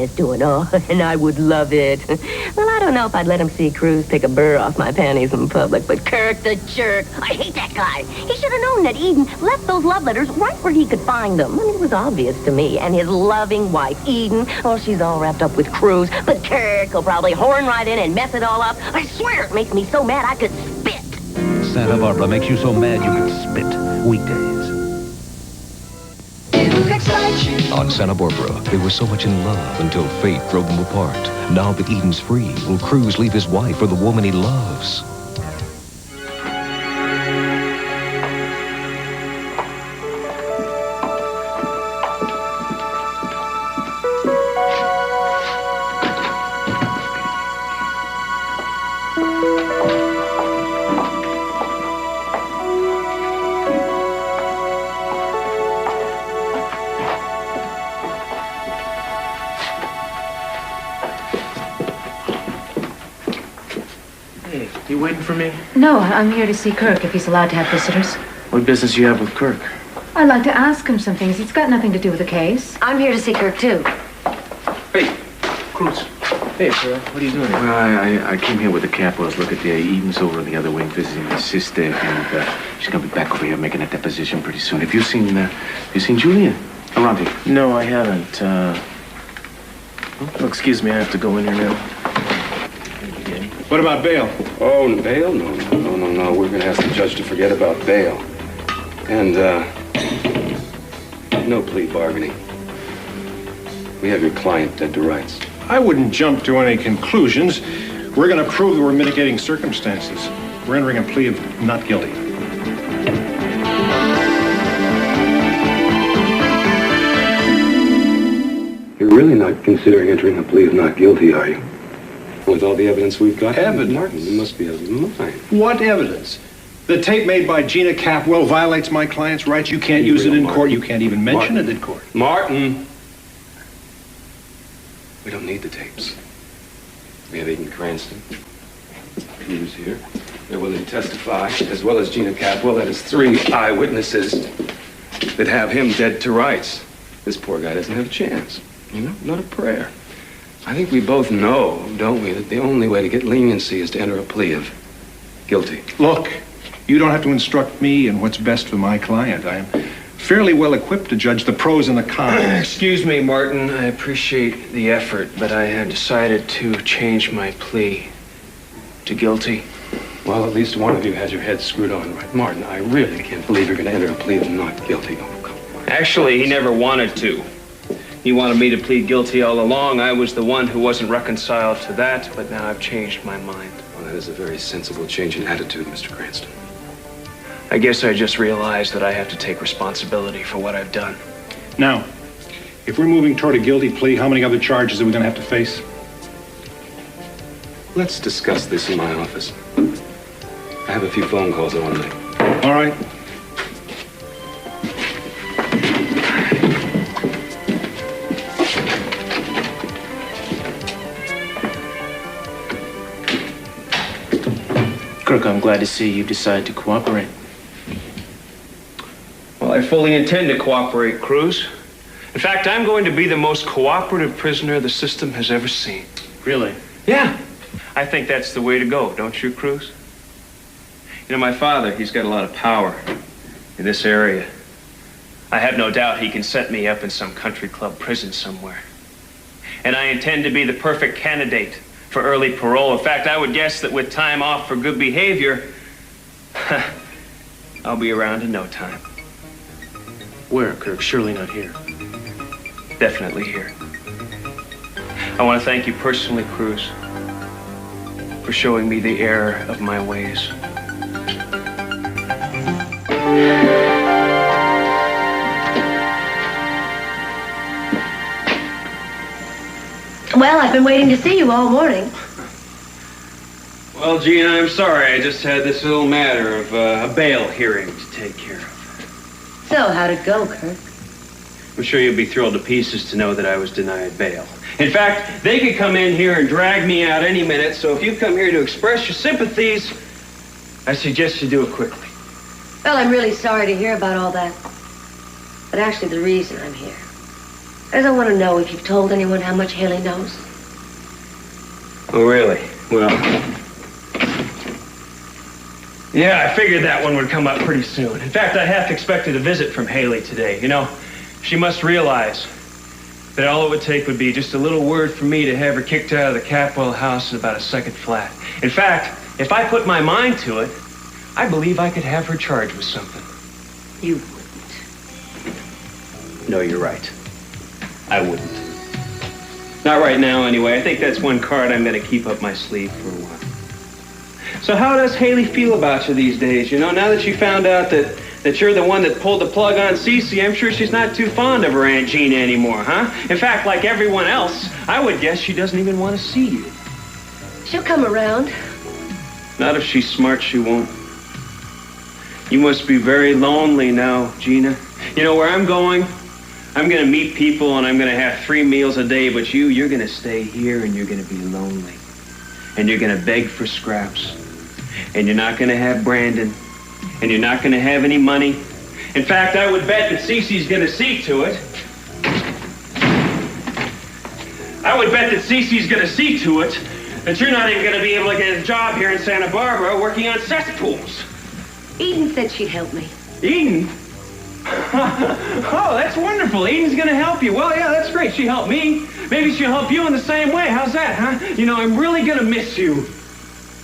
Dennis doing? Oh, and I would love it. Well, I don't know if I'd let him see Cruz pick a burr off my panties in public, but Kirk the jerk, I hate that guy. He should have known that Eden left those love letters right where he could find them. I mean, it was obvious to me. And his loving wife, Eden, oh, she's all wrapped up with Cruz, but Kirk will probably horn right in and mess it all up. I swear it makes me so mad I could spit. Santa Barbara makes you so mad you could spit. Weekdays. On Santa Barbara, they were so much in love until fate drove them apart. Now that Eden's free, will Cruz leave his wife for the woman he loves? You waiting for me? No, I'm here to see Kirk if he's allowed to have visitors. What business you have with Kirk? I'd like to ask him some things. It's got nothing to do with the case. I'm here to see Kirk, too. Hey, Cruz. Hey, Pearl. What are you doing here? Well, I came here with the Capwells. Look at Eden's over in the other wing visiting my sister, and she's gonna be back over here making a deposition pretty soon. Have you seen Julia around here? No, I haven't. Oh, excuse me, I have to go in here now. What about bail? Oh, bail? No. We're going to ask the judge to forget about bail. And, no plea bargaining. We have your client dead to rights. I wouldn't jump to any conclusions. We're going to prove there were mitigating circumstances. We're entering a plea of not guilty. You're really not considering entering a plea of not guilty, are you? With all the evidence we've got? Evidence? Martin, you must be out of your mind. What evidence? The tape made by Gina Capwell violates my client's rights. You can't use it in court. You can't even mention it in court. Martin! We don't need the tapes. We have Aiden Cranston. Cruz here. They're willing to testify, as well as Gina Capwell. That is 3 eyewitnesses that have him dead to rights. This poor guy doesn't have a chance. You know, not a prayer. I think we both know, don't we, that the only way to get leniency is to enter a plea of guilty. Look, you don't have to instruct me in what's best for my client. I am fairly well equipped to judge the pros and the cons. Excuse me, Martin. I appreciate the effort, but I have decided to change my plea to guilty. Well, at least one of you has your head screwed on right. Martin, I really can't believe you're going to enter a plea of not guilty. Oh, come on. Actually, he never wanted to. He wanted me to plead guilty all along. I was the one who wasn't reconciled to that, but now I've changed my mind. Well, that is a very sensible change in attitude, Mr. Cranston. I guess I just realized that I have to take responsibility for what I've done. Now, if we're moving toward a guilty plea, how many other charges are we going to have to face? Let's discuss this in my office. I have a few phone calls I want to make. All right. Kirk, I'm glad to see you decide to cooperate. Well, I fully intend to cooperate, Cruz. In fact, I'm going to be the most cooperative prisoner the system has ever seen. Really? Yeah. I think that's the way to go, don't you, Cruz? You know, my father, he's got a lot of power in this area. I have no doubt he can set me up in some country club prison somewhere. And I intend to be the perfect candidate for early parole. In fact, I would guess that with time off for good behavior, I'll be around in no time. Where, Kirk? Surely not here. Definitely here. I want to thank you personally, Cruz, for showing me the error of my ways. Well, I've been waiting to see you all morning. Well, Gina, I'm sorry. I just had this little matter of a bail hearing to take care of. So, how'd it go, Kirk? I'm sure you'll be thrilled to pieces to know that I was denied bail. In fact, they could come in here and drag me out any minute, so if you've come here to express your sympathies, I suggest you do it quickly. Well, I'm really sorry to hear about all that. But actually, the reason I'm here I don't want to know if you've told anyone how much Haley knows. Oh, really? Well... yeah, I figured that one would come up pretty soon. In fact, I half expected a visit from Haley today. You know, she must realize that all it would take would be just a little word from me to have her kicked out of the Capwell house in about a second flat. In fact, if I put my mind to it, I believe I could have her charged with something. You wouldn't. No, you're right. I wouldn't. Not right now, anyway. I think that's one card I'm going to keep up my sleeve for a while. So how does Haley feel about you these days? You know, now that you found out that you're the one that pulled the plug on Cece, I'm sure she's not too fond of her Aunt Gina anymore, huh? In fact, like everyone else, I would guess she doesn't even want to see you. She'll come around. Not if she's smart, she won't. You must be very lonely now, Gina. You know where I'm going? I'm going to meet people and I'm going to have 3 meals a day, but you're going to stay here and you're going to be lonely. And you're going to beg for scraps. And you're not going to have Brandon. And you're not going to have any money. In fact, I would bet that Cece's going to see to it. I would bet that Cece's going to see to it that you're not even going to be able to get a job here in Santa Barbara working on cesspools. Eden said she'd help me. Eden? Oh, that's wonderful. Eden's going to help you. Well, yeah, that's great. She helped me. Maybe she'll help you in the same way. How's that, huh? You know, I'm really going to miss you,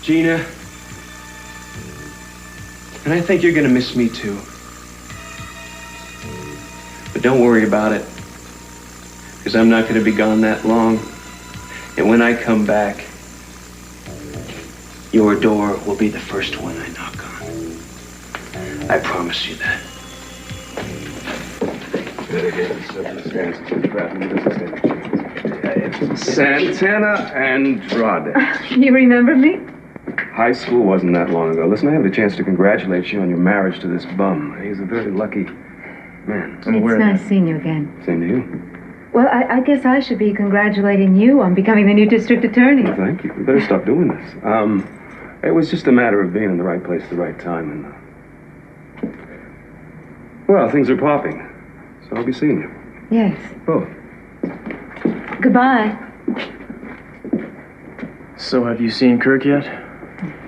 Gina. And I think you're going to miss me, too. But don't worry about it, because I'm not going to be gone that long. And when I come back, your door will be the first one I knock on. I promise you that. Santana and Cruz. You remember me? High school wasn't that long ago. Listen, I have the chance to congratulate you on your marriage to this bum. He's a very lucky man. It's nice seeing you again. Same to you. Well, I guess I should be congratulating you on becoming the new district attorney. Well, thank you. We better stop doing this. It was just a matter of being in the right place at the right time. And, well, things are popping. So I'll be seeing you. Yes. Both. Goodbye. So have you seen Kirk yet?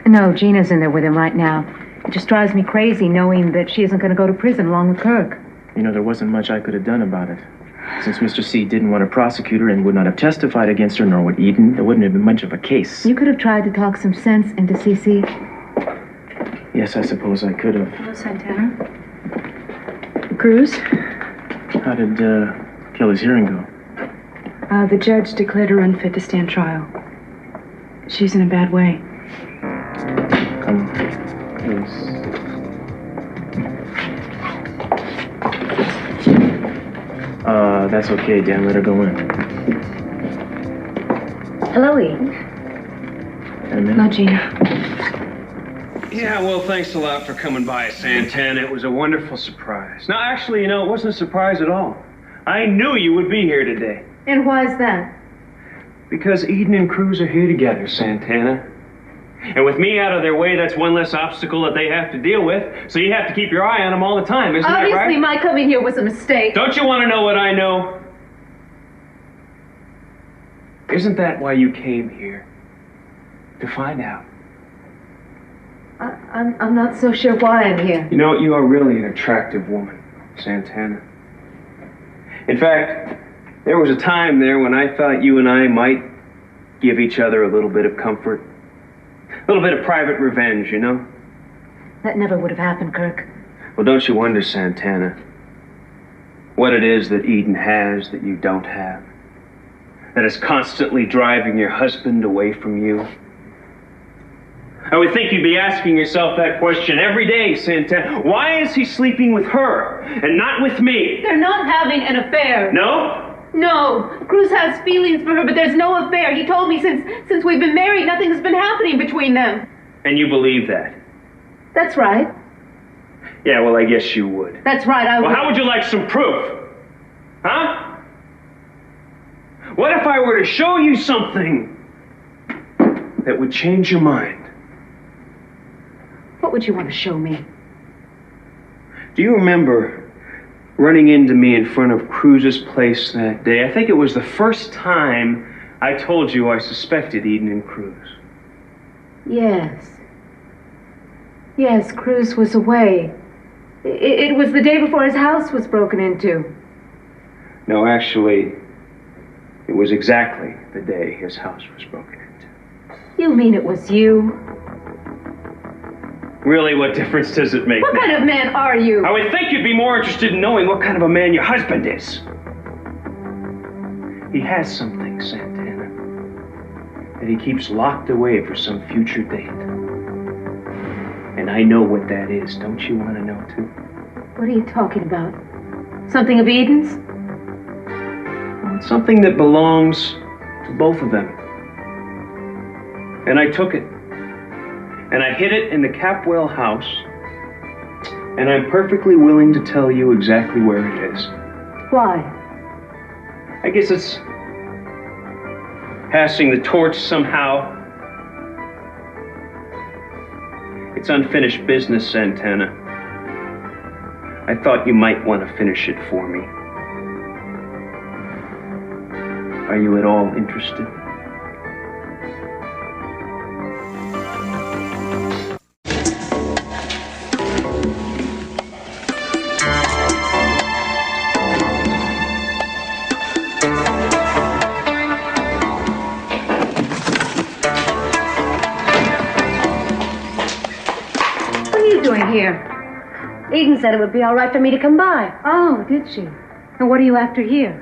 No, Gina's in there with him right now. It just drives me crazy knowing that she isn't going to go to prison along with Kirk. You know, there wasn't much I could have done about it. Since Mr. C didn't want to prosecute her and would not have testified against her, nor would Eden, there wouldn't have been much of a case. You could have tried to talk some sense into Cece. Yes, I suppose I could have. Hello, Santana. Cruz? How did Kelly's hearing go? The judge declared her unfit to stand trial. She's in a bad way. Come, please. That's okay, Dan. Let her go in. Hello, Eden. No, Gina. Yeah, well, thanks a lot for coming by, Santana. It was a wonderful surprise. No, actually, you know, it wasn't a surprise at all. I knew you would be here today. And why's that? Because Eden and Cruz are here together, Santana. And with me out of their way, that's one less obstacle that they have to deal with. So you have to keep your eye on them all the time, isn't that right? Obviously, my coming here was a mistake. Don't you want to know what I know? Isn't that why you came here? To find out. I'm not so sure why I'm here. You know, you are really an attractive woman, Santana. In fact, there was a time there when I thought you and I might give each other a little bit of comfort. A little bit of private revenge, you know? That never would have happened, Kirk. Well, don't you wonder, Santana, what it is that Eden has that you don't have? That is constantly driving your husband away from you? I would think you'd be asking yourself that question every day, Santana. Why is he sleeping with her and not with me? They're not having an affair. No? No. Cruz has feelings for her, but there's no affair. He told me since we've been married, nothing has been happening between them. And you believe that? That's right. Yeah, well, I guess you would. That's right, I would. Well, how would you like some proof? Huh? What if I were to show you something that would change your mind? What would you want to show me? Do you remember running into me in front of Cruz's place that day. I think it was the first time I told you I suspected Eden and Cruz. Yes. Yes, Cruz was away. It was the day before his house was broken into. No, actually, it was exactly the day his house was broken into. You mean it was you? Really, what difference does it make? What kind of man are you? I would think you'd be more interested in knowing what kind of a man your husband is. He has something, Santana, that he keeps locked away for some future date. And I know what that is. Don't you want to know, too? What are you talking about? Something of Eden's? Well, it's something that belongs to both of them. And I took it. And I hid it in the Capwell house. And I'm perfectly willing to tell you exactly where it is. Why? I guess it's passing the torch somehow. It's unfinished business, Santana. I thought you might want to finish it for me. Are you at all interested? Here. Eden said it would be all right for me to come by. Oh, did she? And what are you after here?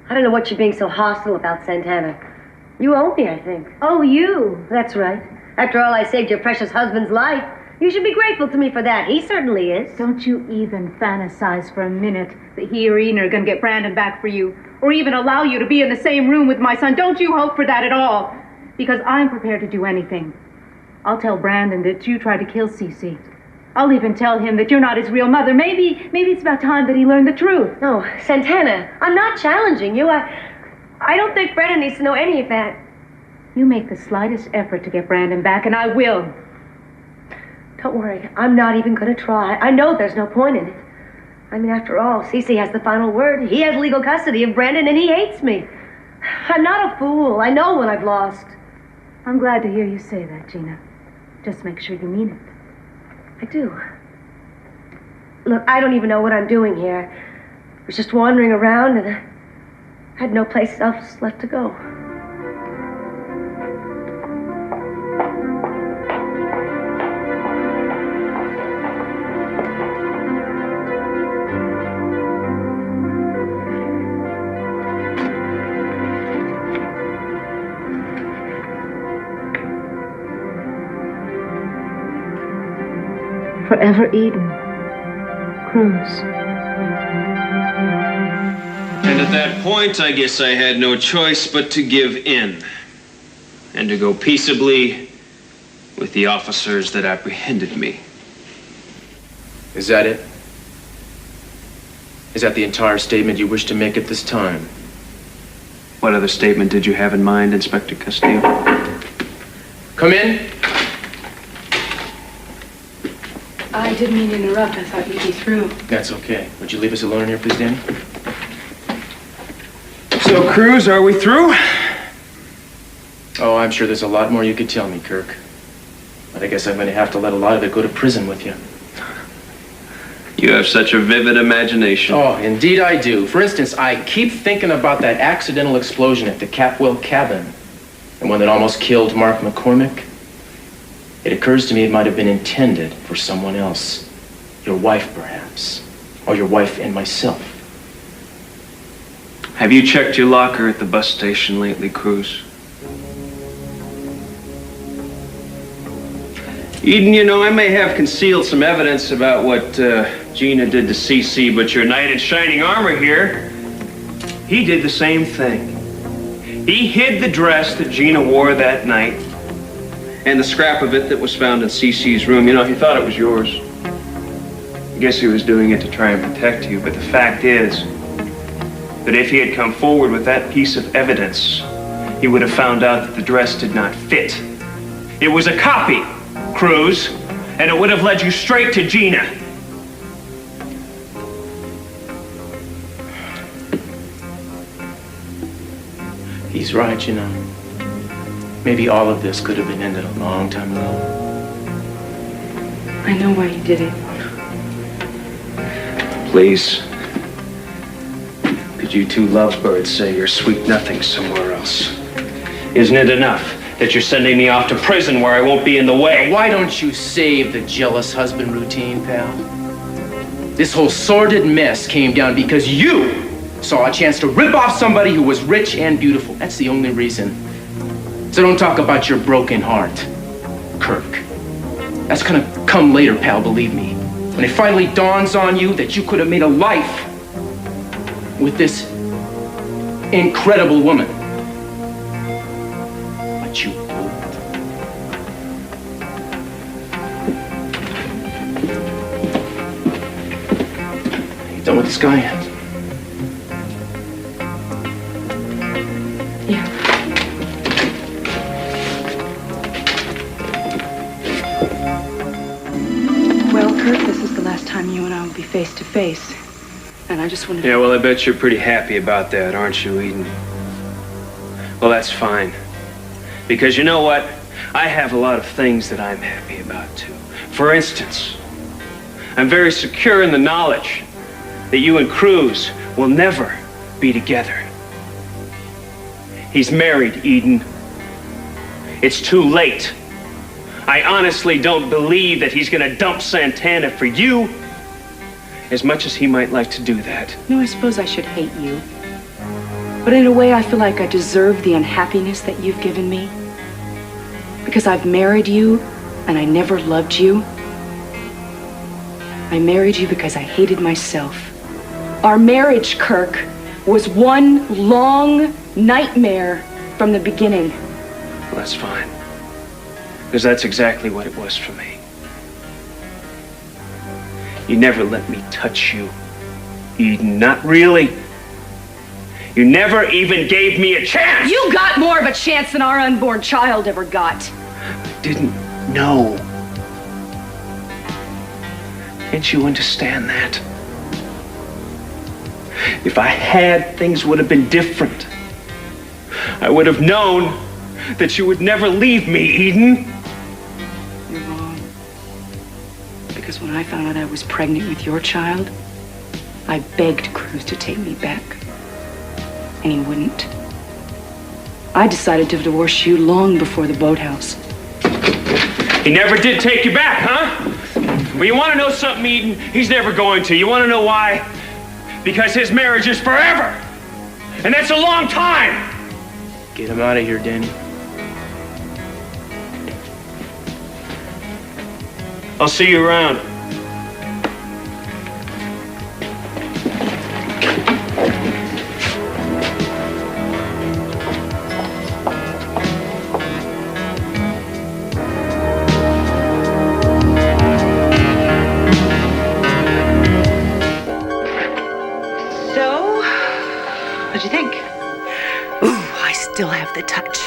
I don't know what you're being so hostile about, Santana. You owe me, I think. Oh, you? That's right. After all, I saved your precious husband's life. You should be grateful to me for that. He certainly is. Don't you even fantasize for a minute that he or Eden are going to get Brandon back for you, or even allow you to be in the same room with my son. Don't you hope for that at all. Because I'm prepared to do anything. I'll tell Brandon that you tried to kill Cece. I'll even tell him that you're not his real mother. Maybe it's about time that he learned the truth. No, Santana, I'm not challenging you. I don't think Brandon needs to know any of that. You make the slightest effort to get Brandon back, and I will. Don't worry, I'm not even going to try. I know there's no point in it. I mean, after all, Cece has the final word. He has legal custody of Brandon, and he hates me. I'm not a fool. I know what I've lost. I'm glad to hear you say that, Gina. Just make sure you mean it. I do. Look, I don't even know what I'm doing here. I was just wandering around and I had no place else left to go. Forever Eden. Cruz. And at that point, I guess I had no choice but to give in. And to go peaceably with the officers that apprehended me. Is that it? Is that the entire statement you wish to make at this time? What other statement did you have in mind, Inspector Castillo? Come in. I didn't mean to interrupt. I thought you'd be through. That's okay. Would you leave us alone here, please, Danny? So, Cruz, are we through? Oh, I'm sure there's a lot more you could tell me, Kirk. But I guess I'm going to have to let a lot of it go to prison with you. You have such a vivid imagination. Oh, indeed I do. For instance, I keep thinking about that accidental explosion at the Capwell cabin. The one that almost killed Mark McCormick. It occurs to me it might have been intended for someone else. Your wife, perhaps. Or your wife and myself. Have you checked your locker at the bus station lately, Cruz? Eden, you know, I may have concealed some evidence about what Gina did to Cece, but your knight in shining armor here, he did the same thing. He hid the dress that Gina wore that night and the scrap of it that was found in Cece's room. You know, he thought it was yours. I guess he was doing it to try and protect you, but the fact is that if he had come forward with that piece of evidence, he would have found out that the dress did not fit. It was a copy, Cruz, and it would have led you straight to Gina. He's right, you know. Maybe all of this could have been ended a long time ago. I know why you did it. Please. Could you two lovebirds say your sweet nothings somewhere else? Isn't it enough that you're sending me off to prison where I won't be in the way? Why don't you save the jealous husband routine, pal? This whole sordid mess came down because you saw a chance to rip off somebody who was rich and beautiful. That's the only reason. So don't talk about your broken heart, Kirk. That's gonna come later, pal, believe me. When it finally dawns on you that you could have made a life with this incredible woman. But you won't. You done with this guy? Yeah. Well, Kirk, this is the last time you and I will be face to face. And I just wanted to... Yeah, well, I bet you're pretty happy about that, aren't you, Eden? Well, that's fine. Because you know what? I have a lot of things that I'm happy about, too. For instance, I'm very secure in the knowledge that you and Cruz will never be together. He's married, Eden. It's too late. I honestly don't believe that he's gonna dump Santana for you, as much as he might like to do that. No, I suppose I should hate you. But in a way, I feel like I deserve the unhappiness that you've given me. Because I've married you, and I never loved you. I married you because I hated myself. Our marriage, Kirk, was one long nightmare from the beginning. Well, that's fine. Because that's exactly what it was for me. You never let me touch you, Eden. Not really. You never even gave me a chance! You got more of a chance than our unborn child ever got. I didn't know. Can't you understand that? If I had, things would have been different. I would have known that you would never leave me, Eden. You're wrong. Because when I found out I was pregnant with your child, I begged Cruz to take me back. And he wouldn't. I decided to divorce you long before the boathouse. He never did take you back, huh? Well, you want to know something, Eden? He's never going to. You want to know why? Because his marriage is forever. And that's a long time. Get him out of here, Danny. I'll see you around. So, what'd you think? Ooh, I still have the touch.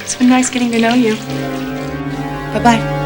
It's been nice getting to know you. Bye-bye.